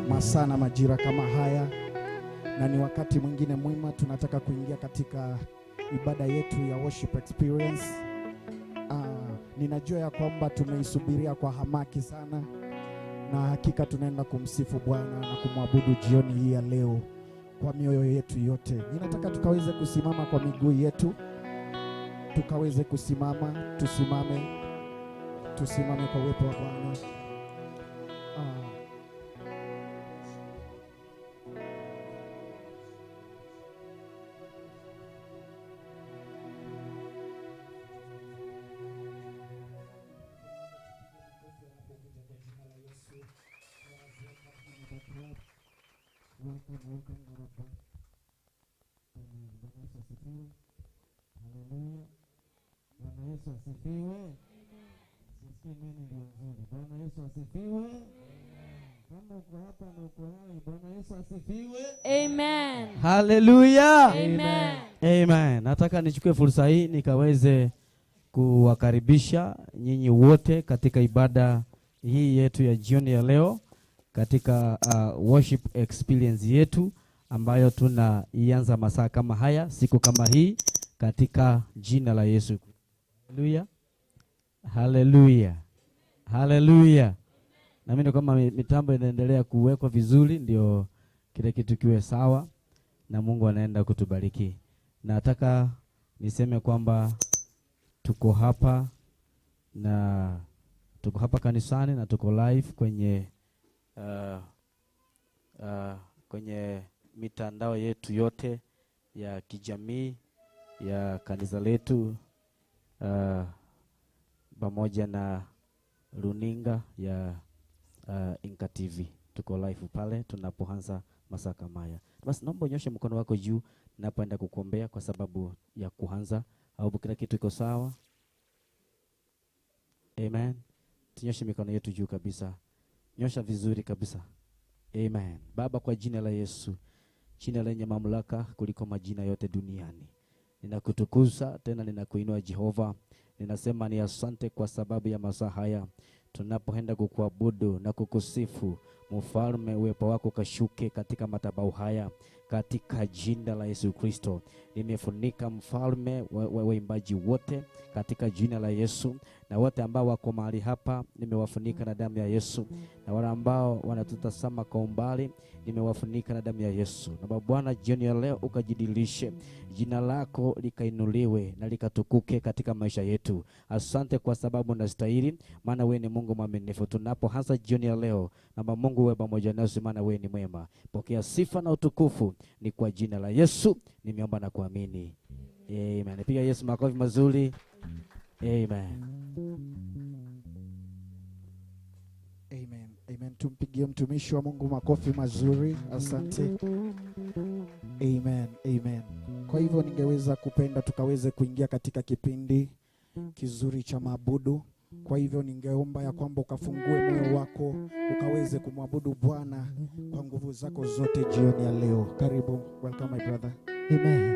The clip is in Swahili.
masaa na majira kama haya, na ni wakati mwingine mwema tunataka kuingia katika ibada yetu ya worship experience. Ninajua ya kwamba tumeisubiria kwa hamaki sana, na hakika tunaenda kumsifu Bwana na kumwabudu jioni hii ya leo kwa mioyo yetu yote. Ninataka tukaweze kusimama kwa miguu yetu, tukaweze kusimama, tusimame kwa uwepo wa Bwana. Bwana Yesu asifiwe. Sisi nini ndio nzuri. Bwana Yesu asifiwe. Kama uko hapa na uko hai, Bwana Yesu asifiwe. Amen. Hallelujah. Amen. Amen. Nataka nichukue fursa hii nikaweze kuwakaribisha nyinyi wote katika ibada hii yetu ya jioni ya leo, katika worship experience yetu ambayo tunaianza masaa kama haya, siku kama hii, katika jina la Yesu. Haleluya. Haleluya. Haleluya. Na mimi kama mitambo inaendelea kuwekwa vizuri, ndio kile kitu kiwe sawa na Mungu anaenda kutubariki. Nataka niseme kwamba tuko hapa kanisani na tuko live kwenye mitandao yetu yote ya kijamii ya kanisa letu, pamoja na runinga ya Inka TV. Tuko live pale tunapoanza masaa kama haya. Basi naomba unyoshe mkono wako juu napoenda kukuombea kwa sababu ya kuanza, au kila kitu iko sawa. Amen. Tunyoshe mikono yetu juu kabisa. Nyosha vizuri kabisa. Amen. Baba, kwa jina la Yesu, jina lenye mamlaka kuliko majina yote duniani, ninakutukuza tena ninakuinua Jehova. Ninasema ni asante kwa sababu ya masaa haya tunapoenda kukuabudu na kukusifu. Mfalme, uwepo wako kashuke katika madhabahu haya katika jina la Yesu Kristo. Nimefunika mfalme waimbaji wote katika jina la Yesu, na wote ambao wako mahali hapa nimewafunika na damu ya Yesu, na wale ambao wanatutazama kwa umbali nimewafunika na damu ya Yesu. Na Bwana, jioni ya leo ukajidilishe, jina lako likainuliwe na likatukuke katika maisha yetu. Asante kwa sababu unastahili, maana wewe ni Mungu mwaminifu. Tunapoanza jioni ya leo, na Mungu wewe pamoja nasi, maana wewe ni mwema. Pokea sifa na utukufu, ni kwa jina la Yesu nimeomba na kuamini. Amen. Piga Yesu makofi mazuri. Amen. Amen. Amen. Tumpigie mtumishi wa Mungu makofi mazuri. Asante. Amen. Amen. Kwa hivyo ningeweza kupenda tukaweze kuingia katika kipindi kizuri cha maabudu. Kwa hivyo ningeomba ya kwamba ukafungue moyo wako ukaweze kumwabudu Bwana kwa nguvu zako zote jioni ya leo. Karibu. Welcome my brother. Amen.